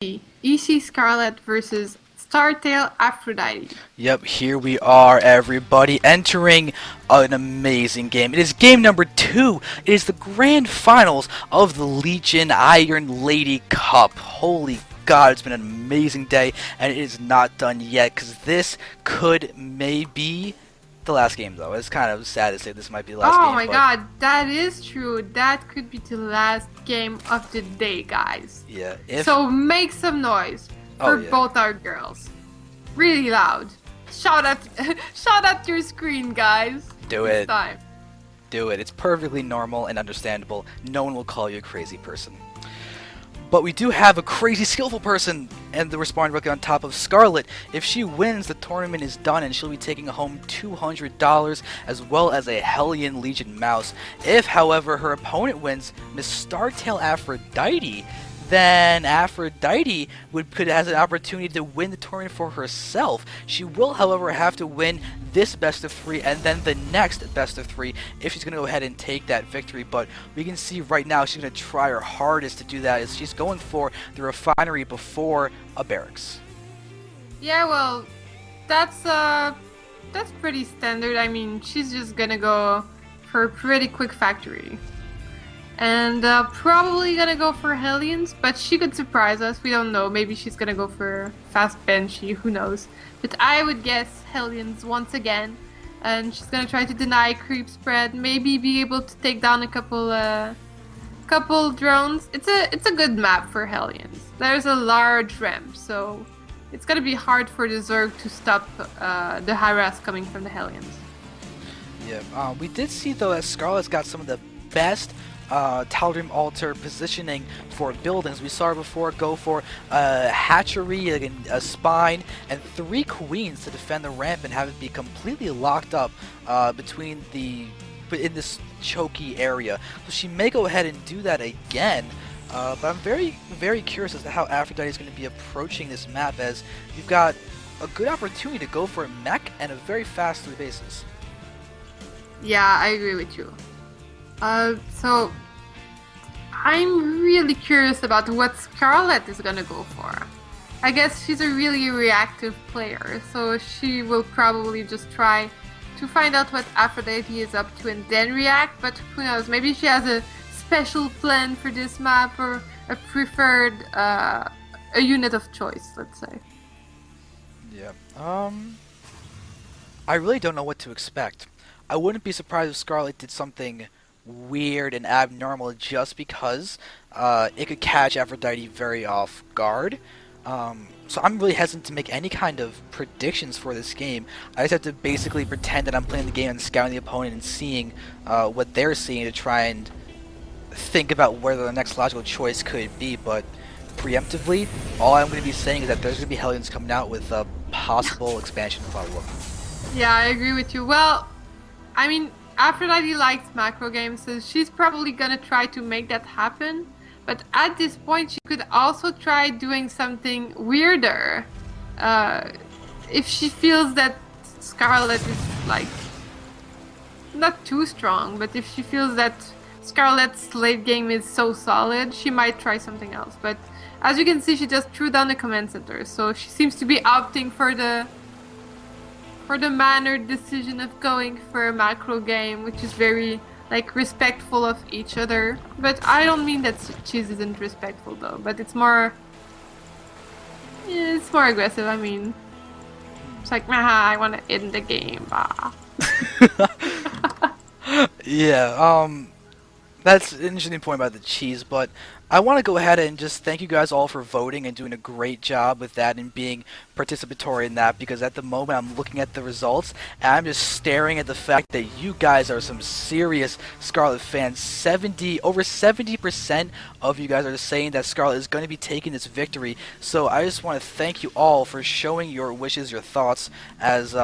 EC.Scarlett versus ST.Aphrodite. Yep, here we are, everybody, entering an amazing game. It is game number 2. It is the grand finals of the Legion Iron Lady Cup. Holy God, it's been an amazing day, and it is not done yet, because this could maybe the last game, though. It's kind of sad to say this might be the last game. Oh my god, that is true. That could be the last game of the day, guys. Yeah. So make some noise for both our girls. Really loud. Shout at shout at your screen, guys. Do this it. Time. Do it. It's perfectly normal and understandable. No one will call you a crazy person. But we do have a crazy skillful person, and we're spawned directly on top of Scarlett. If she wins, the tournament is done, and she'll be taking home $200 as well as a Hellion Legion mouse. If, however, her opponent wins, Miss ST.Aphrodite, then Aphrodite has an opportunity to win the tournament for herself. She will, however, have to win this best of 3 and then the next best of 3 if she's going to go ahead and take that victory. But we can see right now she's going to try her hardest to do that, as she's going for the refinery before a barracks. Yeah, well, that's pretty standard. I mean, she's just gonna go for a pretty quick factory. And probably gonna go for Hellions, but she could surprise us. We don't know. Maybe she's gonna go for fast Banshee. Who knows? But I would guess Hellions once again. And she's gonna try to deny creep spread. Maybe be able to take down a couple drones. It's a good map for Hellions. There's a large ramp, so it's gonna be hard for the Zerg to stop the harass coming from the Hellions. Yeah. We did see though that Scarlett's got some of the best Tal'Darim altar positioning for buildings. We saw her before go for a hatchery, a spine, and 3 queens to defend the ramp and have it be completely locked up in this choky area. So she may go ahead and do that again. But I'm very, very curious as to how Aphrodite is going to be approaching this map, as you've got a good opportunity to go for a mech and a very fast 3 bases. Yeah, I agree with you. So I'm really curious about what Scarlett is gonna go for. I guess she's a really reactive player, so she will probably just try to find out what Aphrodite is up to and then react, but who knows, maybe she has a special plan for this map, or a preferred a unit of choice, let's say. Yeah. I really don't know what to expect. I wouldn't be surprised if Scarlett did something weird and abnormal, just because it could catch Aphrodite very off guard. So I'm really hesitant to make any kind of predictions for this game. I just have to basically pretend that I'm playing the game and scouting the opponent and seeing what they're seeing to try and think about where the next logical choice could be. But preemptively, all I'm going to be saying is that there's going to be Hellions coming out with a possible expansion follow-up. Yeah, I agree with you. Well, I mean, Aphrodite likes macro games, so she's probably gonna try to make that happen. But at this point, she could also try doing something weirder. If she feels that Scarlett is, like, not too strong, but if she feels that Scarlett's late game is so solid, she might try something else. But as you can see, she just threw down the command center, so she seems to be opting for the mannered decision of going for a macro game, which is very, like, respectful of each other. But I don't mean that Cheese isn't respectful though, but it's more aggressive. I mean, it's like, I want to end the game. Yeah, that's an interesting point about the cheese, but I want to go ahead and just thank you guys all for voting and doing a great job with that and being participatory in that, because at the moment I'm looking at the results and I'm just staring at the fact that you guys are some serious Scarlett fans. Over 70% of you guys are saying that Scarlett is going to be taking this victory. So I just want to thank you all for showing your wishes, your thoughts, as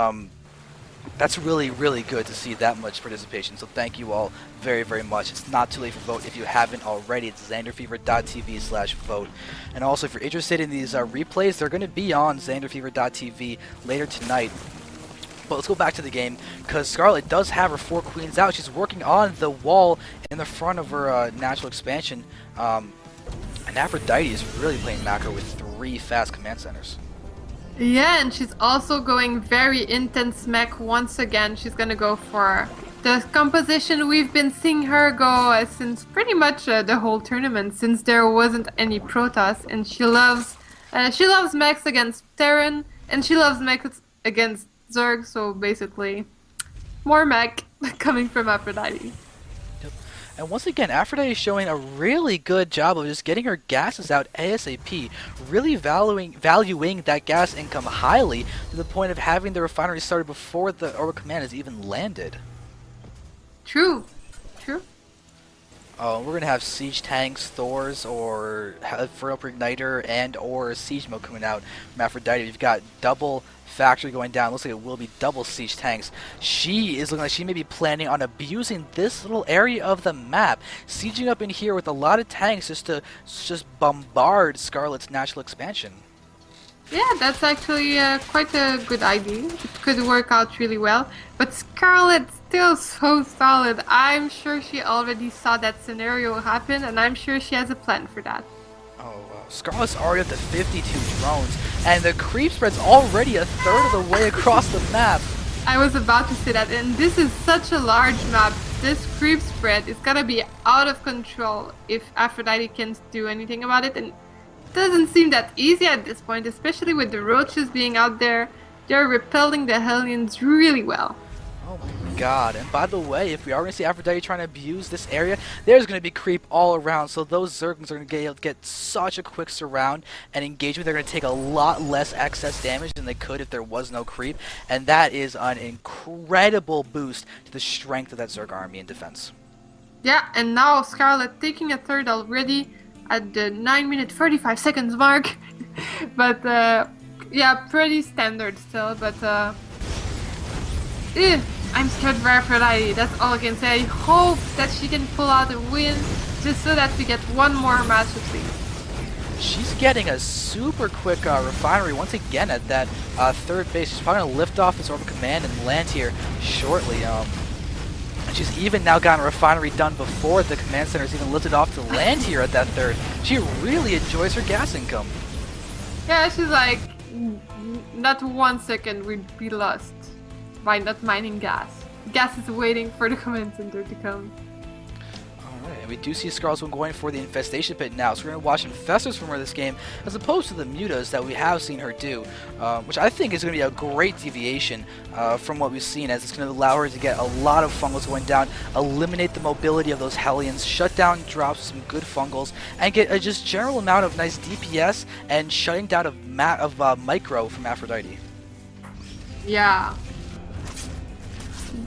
that's really, really good to see that much participation. So thank you all very, very much. It's not too late for vote if you haven't already. It's xanderfever.tv/vote. And also, if you're interested in these replays, they're going to be on xanderfever.tv later tonight. But let's go back to the game, because Scarlett does have her 4 queens out. She's working on the wall in the front of her natural expansion. And Aphrodite is really playing macro with 3 fast command centers. Yeah, and she's also going very intense mech once again. She's gonna go for the composition we've been seeing her go since pretty much the whole tournament, since there wasn't any Protoss, and she loves mechs against Terran, and she loves mechs against Zerg. So basically, more mech coming from Aphrodite. And once again, Aphrodite is showing a really good job of just getting her gases out ASAP, really valuing that gas income highly to the point of having the refinery started before the orbital command has even landed. True. We're going to have siege tanks, Thors, or Fertile Igniter, and or Siege Mode coming out from Aphrodite. We've got double factory going down. Looks like it will be double siege tanks. She is looking like she may be planning on abusing this little area of the map, sieging up in here with a lot of tanks just to bombard Scarlett's natural expansion. Yeah, that's actually quite a good idea. It could work out really well. But Scarlett's still so solid. I'm sure she already saw that scenario happen, and I'm sure she has a plan for that. Oh, Scarlett's already up to 52 drones, and the creep spread's already a third of the way across the map. I was about to say that, and this is such a large map. This creep spread is gonna be out of control if Aphrodite can't do anything about it, and doesn't seem that easy at this point, especially with the roaches being out there. They're repelling the Hellions really well. Oh my god, and by the way, if we are going to see Aphrodite trying to abuse this area, there's going to be creep all around, so those Zerglings are going to get such a quick surround and engagement. They're going to take a lot less excess damage than they could if there was no creep, and that is an incredible boost to the strength of that Zerg army in defense. Yeah, and now Scarlett taking a third already at the 9-minute 45 seconds mark. But yeah, pretty standard still, but I'm scared for Aphrodite, that's all I can say. I hope that she can pull out a win just so that we get one more match at least. She's getting a super quick refinery once again at that third base. She's probably going to lift off this orbital command and land here shortly. She's even now gotten a refinery done before the command center is even lifted off to land here at that third. She really enjoys her gas income. Yeah, she's like, not 1 second we'd be lost by not mining gas. Gas is waiting for the command center to come. Alright, and we do see Scarlett's one going for the infestation pit now, so we're going to watch Infestors from her this game, as opposed to the Mutas that we have seen her do, which I think is going to be a great deviation from what we've seen, as it's going to allow her to get a lot of fungals going down, eliminate the mobility of those Hellions, shut down drops, some good fungals, and get a just general amount of nice DPS and shutting down of micro from Aphrodite. Yeah.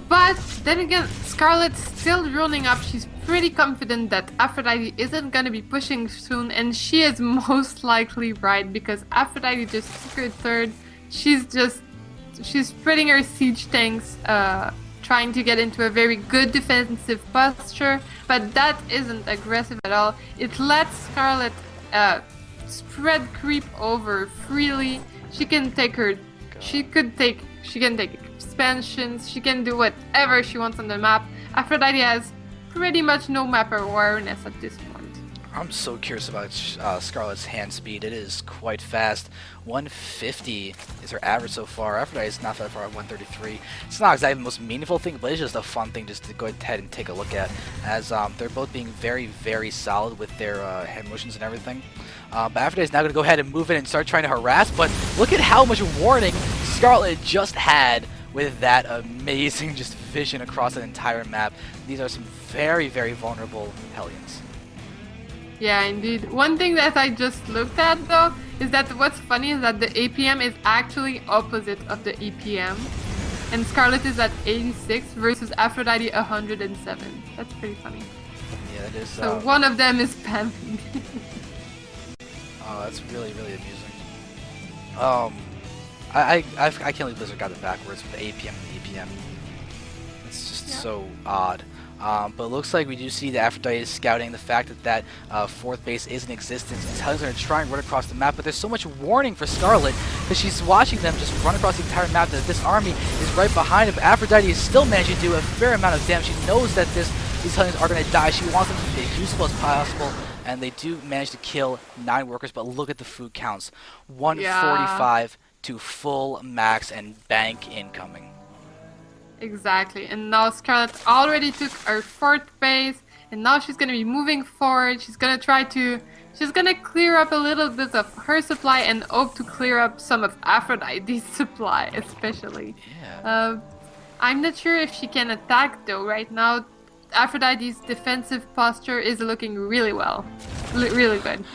But then again, Scarlett's still running up. She's pretty confident that Aphrodite isn't gonna be pushing soon, and she is most likely right, because Aphrodite just took her third. She's spreading her siege tanks, trying to get into a very good defensive posture, but that isn't aggressive at all. It lets Scarlett spread creep over freely. She can take expansions, she can do whatever she wants on the map. Aphrodite has pretty much no map awareness at this point. I'm so curious about Scarlett's hand speed. It is quite fast. 150 is her average so far. Aphrodite is not that far at 133. It's not exactly the most meaningful thing, but it's just a fun thing just to go ahead and take a look at, as they're both being very, very solid with their head motions and everything. But Aphrodite is now going to go ahead and move in and start trying to harass, but look at how much warning Scarlett just had with that amazing just vision across an entire map. These are some very, very vulnerable Hellions. Yeah, indeed. One thing that I just looked at though is that what's funny is that the APM is actually opposite of the EPM, and Scarlett is at 86 versus Aphrodite 107. That's pretty funny. Yeah, that is. So one of them is spamming. Oh, that's really, really amusing. I can't believe Blizzard got it backwards with the APM and the EPM. It's just so odd. But it looks like we do see that Aphrodite is scouting the fact that fourth base is in existence. And Hellions are going to try and run across the map, but there's so much warning for Scarlett because she's watching them just run across the entire map that this army is right behind it. But Aphrodite is still managing to do a fair amount of damage. She knows that these Hellions are going to die. She wants them to be as useful as possible. and they do manage to kill 9 workers, but look at the food counts. Yeah. 145 to full max and bank incoming. Exactly. And now Scarlett already took her 4th base, and now she's gonna be moving forward. She's gonna clear up a little bit of her supply and hope to clear up some of Aphrodite's supply, especially. Yeah. I'm not sure if she can attack though. Right now, Aphrodite's defensive posture is looking really well. Really good.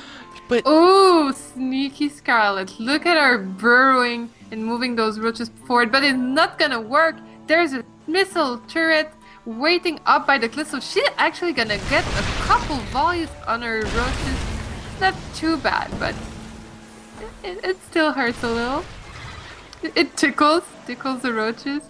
But oh, sneaky Scarlett. Look at her burrowing and moving those roaches forward, but it's not gonna work. There's a missile turret waiting up by the cliff, so she's actually gonna get a couple volleys on her roaches. It's not too bad, but it still hurts a little. It tickles the roaches.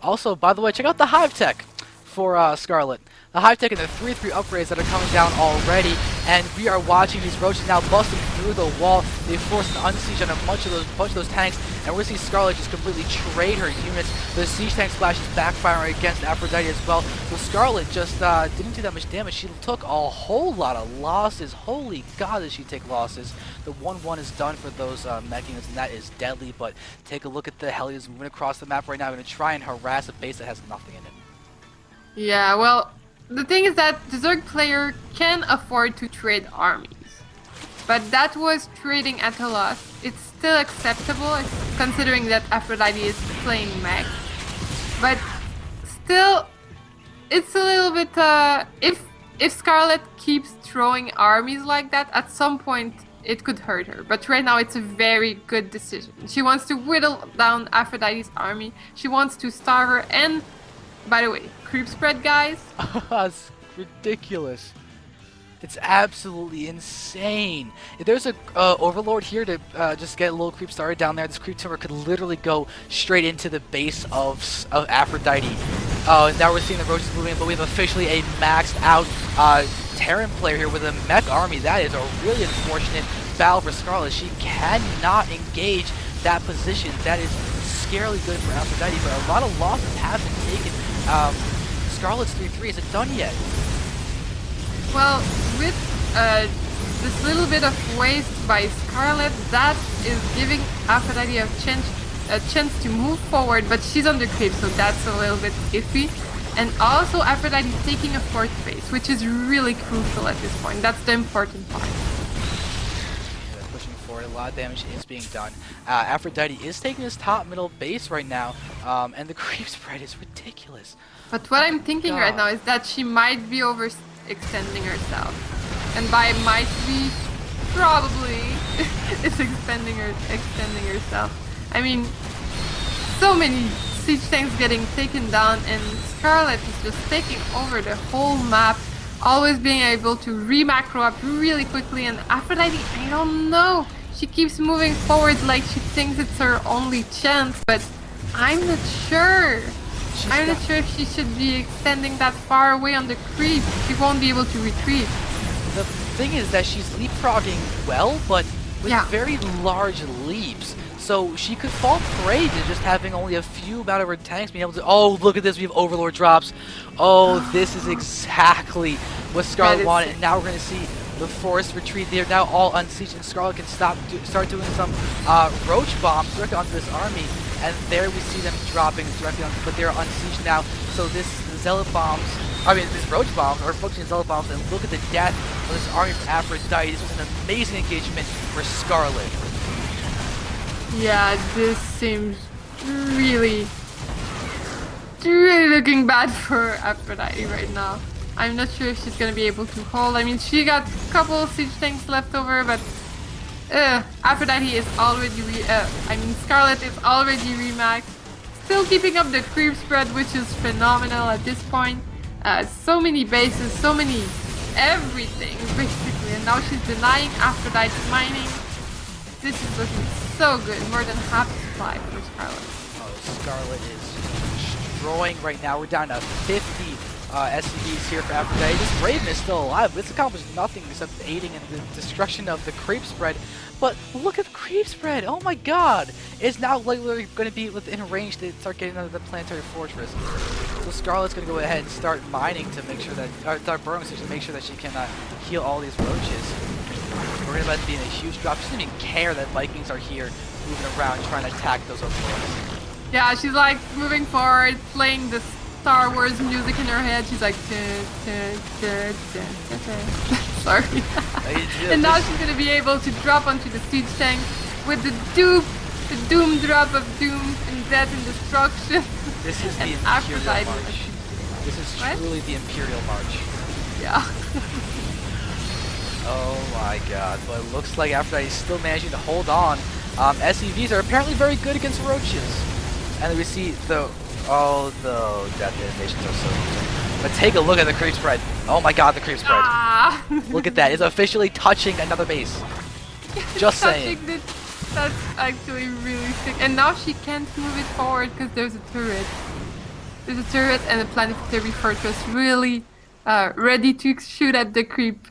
also, by the way, check out the Hive Tech for Scarlett. The Hive Tech and the 3-3 upgrades that are coming down already, and we are watching these roaches now busting through the wall. They force an unsiege on a bunch of those tanks, and we're seeing Scarlett just completely trade her units. The siege tank splash is backfiring against Aphrodite as well. So Scarlett just didn't do that much damage. She took a whole lot of losses. Holy God, did she take losses? The 1-1 is done for those mech units, and that is deadly. But take a look at the Hellions moving across the map right now. Going to try and harass a base that has nothing in it. Yeah, well, the thing is that the Zerg player can afford to trade armies. But that was trading at a loss. It's still acceptable considering that Aphrodite is playing mech. But still, it's a little bit... if Scarlett keeps throwing armies like that, at some point it could hurt her. But right now it's a very good decision. She wants to whittle down Aphrodite's army. She wants to starve her and... By the way, creep spread, guys. It's ridiculous. It's absolutely insane. If there's a overlord here to just get a little creep started down there, this creep timber could literally go straight into the base of Aphrodite. Now we're seeing the roaches moving, but we have officially a maxed out Terran player here with a mech army. That is a really unfortunate battle for Scarlett. She cannot engage that position. That is scarily good for Aphrodite, but a lot of losses have been taken. Scarlett's 3-3 isn't done yet. Well, with this little bit of waste by Scarlett, that is giving Aphrodite a chance to move forward, but she's on the creep, so that's a little bit iffy. And also Aphrodite is taking a 4th base, which is really crucial at this point. That's the important part. A lot of damage is being done. Aphrodite is taking his top middle base right now, and the creep spread is ridiculous. But what I'm thinking right now is that she might be overextending herself, and by might be, probably is extending herself. I mean, so many siege tanks getting taken down, and Scarlett is just taking over the whole map, always being able to re-macro up really quickly. And Aphrodite, I don't know. She keeps moving forward like she thinks it's her only chance, but I'm not sure. I'm not sure if she should be extending that far away on the creep. She won't be able to retreat. The thing is that she's leapfrogging well, but with very large leaps. So she could fall prey to just having only a few amount of her tanks being able to... Oh, look at this. We have Overlord drops. Oh, this is exactly what Scarlett wanted. And now we're going to see the forced retreat. They're now all unsieged, and Scarlett can start doing some roach bombs directly onto this army. And there we see them dropping directly on, but they're unsieged now. So this zealot bombs, this roach bombs are focusing on zealot bombs, and look at the death of this army from Aphrodite. This was an amazing engagement for Scarlett. Yeah, this seems really looking bad for Aphrodite right now. I'm not sure if she's gonna be able to hold. I mean, she got a couple of siege tanks left over, but Aphrodite is already Scarlett is already remaxed. Still keeping up the creep spread, which is phenomenal at this point. So many bases, so many everything basically, and now she's denying Aphrodite's mining. This is looking so good, more than half the supply for Scarlett. Oh, Scarlett is destroying right now. We're down to 50 SCVs here for Aphrodite. This Raven is still alive, but it's accomplished nothing except aiding in the destruction of the creep spread. But look at the creep spread! Oh my god! It's now literally going to be within range to start getting into the planetary fortress. So Scarlett's gonna go ahead and start mining to make sure that, or start burrowing to make sure that she can heal all these roaches. We're about to be in a huge drop. She doesn't even care that Vikings are here, moving around, trying to attack those overlords. Yeah, she's like moving forward, playing the Star Wars music in her head. She's like, sorry. And now she's gonna be able to drop onto the siege tank with the doom drop of doom and death and destruction. This is the And Imperial Aphrodite. March. This is What? truly the Imperial March. Yeah. Oh my god, but it looks like Aphrodite is still managing to hold on. SCVs are apparently very good against roaches. And then we see the death animations are so interesting. But take a look at the creep spread. Oh my god, the creep spread. Ah. Look at that, it's officially touching another base. Just saying. That's actually really sick. And now she can't move it forward because there's a turret. There's a turret and a planetary fortress really ready to shoot at the creep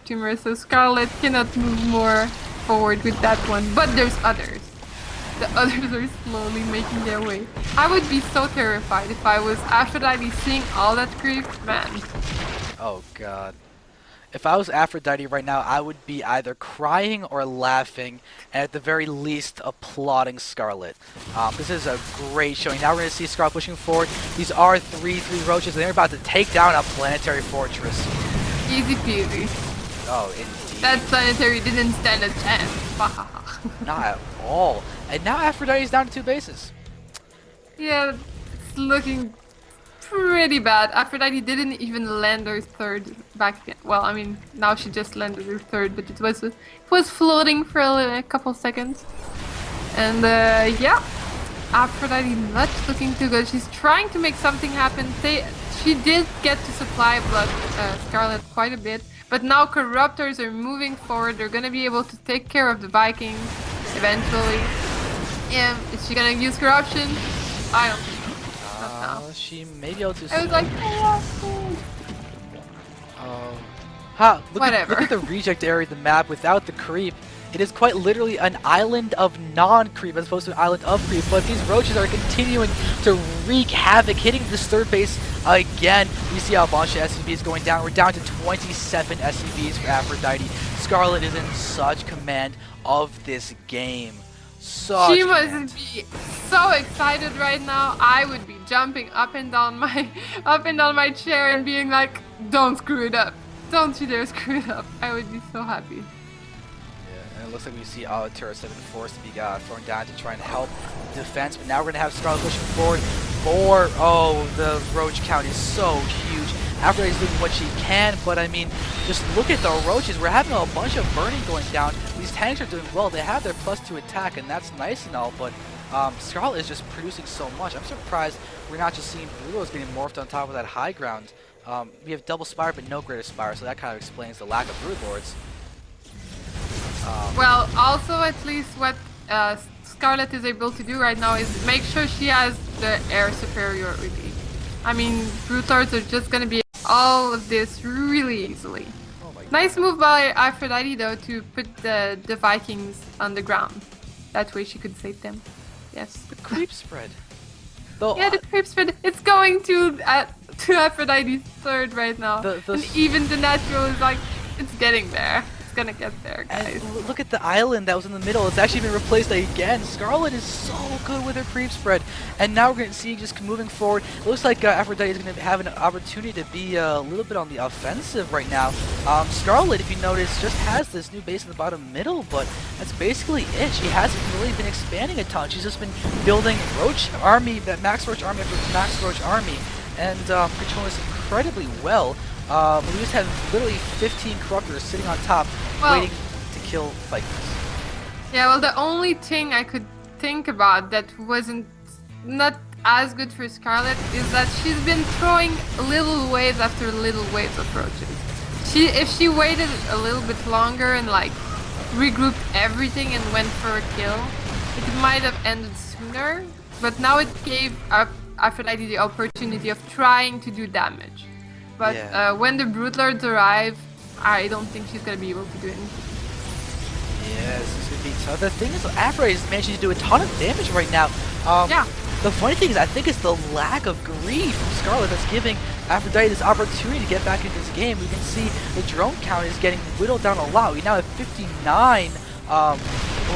tumor. So Scarlett cannot move more forward with that one. But there's others. The others are slowly making their way. I would be so terrified if I was Aphrodite seeing all that creep. Man. Oh god. If I was Aphrodite right now, I would be either crying or laughing, and at the very least, applauding Scarlett. This is a great showing. Now we're going to see Scarlett pushing forward. These are 3/3 roaches, and they're about to take down a planetary fortress. Easy peasy. Oh, indeed. That planetary didn't stand a chance. Not at all. And now Aphrodite's down to 2 bases. Yeah, it's looking pretty bad. Aphrodite didn't even land her third back then. Well, I mean, now she just landed her third, but it was floating for a couple seconds. And yeah, Aphrodite not looking too good. She's trying to make something happen. She did get to supply blood Scarlett quite a bit, but now Corruptors are moving forward. They're gonna be able to take care of the Vikings eventually. Yeah, is she gonna use corruption? I don't think so. Not now. She may be able to. I was like, look at the reject area of the map without the creep. It is quite literally an island of non-creep as opposed to an island of creep. But these roaches are continuing to wreak havoc, hitting this third base again. You see how a bunch of SCVs going down. We're down to 27 SCVs for Aphrodite. Scarlett is in such command of this game. She must be so excited right now. I would be jumping up and down my chair and being like, "Don't screw it up! Don't you dare screw it up!" I would be so happy. Yeah, and it looks like we see all the turrets have been forced to be thrown down to try and help the defense. But now we're gonna have Scarlett pushing forward. The roach count is so huge. Aphrodite's doing what she can, but I mean, just look at the roaches. We're having a bunch of burning going down. These tanks are doing well. They have their +2 attack, and that's nice and all, but Scarlett is just producing so much. I'm surprised we're not just seeing Broodlords getting morphed on top of that high ground. We have double spire, but no greater spire, so that kind of explains the lack of Broodlords. Well, also at least what Scarlett is able to do right now is make sure she has the air superiority. I mean, Broodlords are just gonna be all of this really easily. Oh my God. Nice move by Aphrodite though to put the Vikings on the ground. That way she could save them. Yes. The creep spread. Yeah, the creep spread. It's going to Aphrodite's third right now. And even the natural is like, it's getting there. It's gonna get there, guys. And look at the island that was in the middle. It's actually been replaced again. Scarlett is so good with her creep spread. And now we're going to see just moving forward. It looks like Aphrodite is going to have an opportunity to be a little bit on the offensive right now. Scarlett, if you notice, just has this new base in the bottom middle, but that's basically it. She hasn't really been expanding a ton. She's just been building Roach Army, that Max Roach Army after Max Roach Army, and controlling this incredibly well. We just have literally 15 Corruptors sitting on top, waiting to kill Vikings. Yeah, well, the only thing I could think about that wasn't not as good for Scarlett is that she's been throwing little waves after little waves of roaches. If she waited a little bit longer and like regrouped everything and went for a kill, it might have ended sooner. But now it gave Aphrodite the opportunity of trying to do damage. But when the Broodlords arrive, I don't think she's gonna be able to do anything. Yes, this is gonna be tough. The thing is, Aphrodite is managing to do a ton of damage right now. Yeah. the funny thing is, I think it's the lack of greed from Scarlett that's giving Aphrodite this opportunity to get back into this game. We can see the drone count is getting whittled down a lot. We now have 59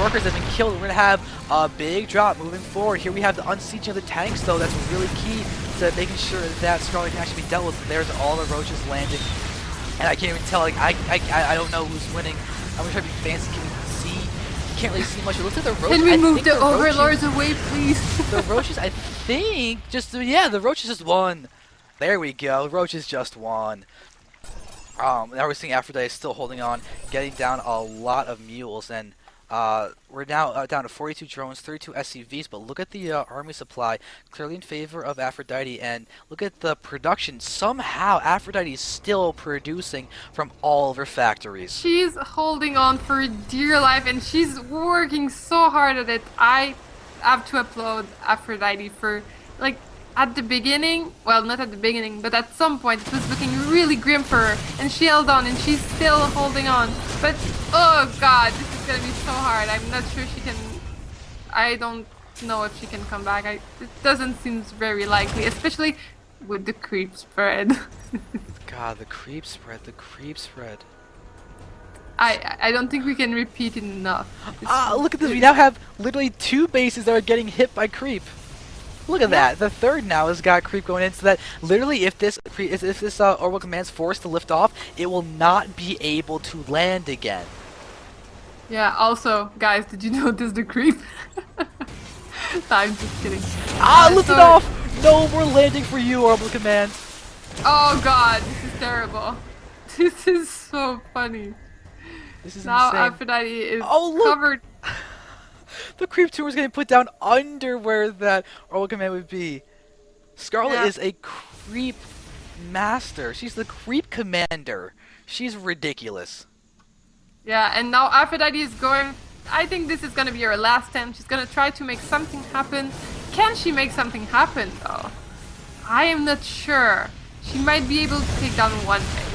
workers that have been killed. We're going to have a big drop moving forward. Here we have the unsieging of the tanks, though. That's really key to making sure that Scarlett can actually be dealt with. There's all the roaches landing. And I can't even tell, like, I don't know who's winning. I'm going to try to be fancy. Can we see? You can't really see much. It looks like the roaches. Can we move the overlords away, please? The roaches, I think, yeah, the roaches just won. There we go. Roaches just won. Now we're seeing Aphrodite still holding on, getting down a lot of mules, and we're now down to 42 drones, 32 SCVs, but look at the army supply, clearly in favor of Aphrodite, and look at the production. Somehow, Aphrodite is still producing from all of her factories. She's holding on for dear life, and she's working so hard at it. I have to applaud Aphrodite for, like, at the beginning, well, not at the beginning, but at some point it was looking really grim for her, and she held on, and she's still holding on. But, oh god, this is gonna be so hard. I'm not sure she can, I don't know if she can come back. It doesn't seem very likely, especially with the creep spread. God, the creep spread, the creep spread. I don't think we can repeat it enough. Look at this, we now have literally 2 bases that are getting hit by creep. Look at that. The third now has got creep going in, so that literally if this orbital command's forced to lift off, it will not be able to land again. Yeah, also, guys, did you notice the creep? I'm just kidding. Lift it off! No more landing for you, orbital command. Oh god, this is terrible. This is so funny. This is now insane. Aphrodite is look. covered. The creep tumor is getting put down under where that orbital command would be. Scarlett is a creep master. She's the creep commander. She's ridiculous. Yeah, and now Aphrodite is going. I think this is gonna be her last stand. She's gonna try to make something happen. Can she make something happen though? I am not sure. She might be able to take down one base.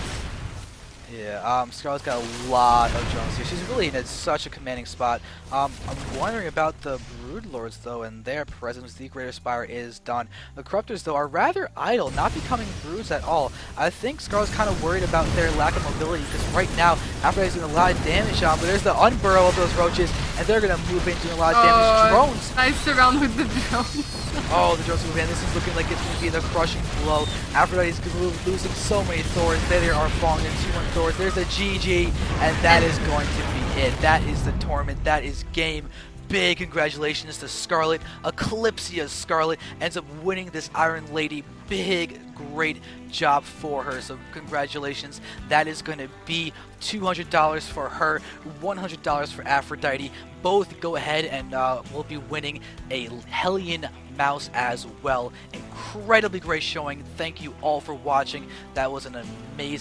Yeah, Scarlett's got a lot of drones here. She's really in such a commanding spot. I'm wondering about the Broodlords, though, and their presence. The Greater Spire is done. The Corruptors, though, are rather idle, not becoming broods at all. I think Scarlett's kind of worried about their lack of mobility, because right now, Aphrodite's doing a lot of damage on, but there's the unburrow of those roaches, and they're going to move in doing a lot of damage. Drones! Nice surround with the drones. Oh, the drones move in. This is looking like it's going to be the crushing blow. Aphrodite's losing so many Thors. They are falling into 2-1 Thors. There's a GG, and that is going to be it. That is the tournament. That is game. Big congratulations to Scarlett. Eclipsia Scarlett ends up winning this Iron Lady. Big, great job for her. So congratulations. That is going to be $200 for her, $100 for Aphrodite. Both go ahead and will be winning a Hellion mouse as well. Incredibly great showing. Thank you all for watching. That was an amazing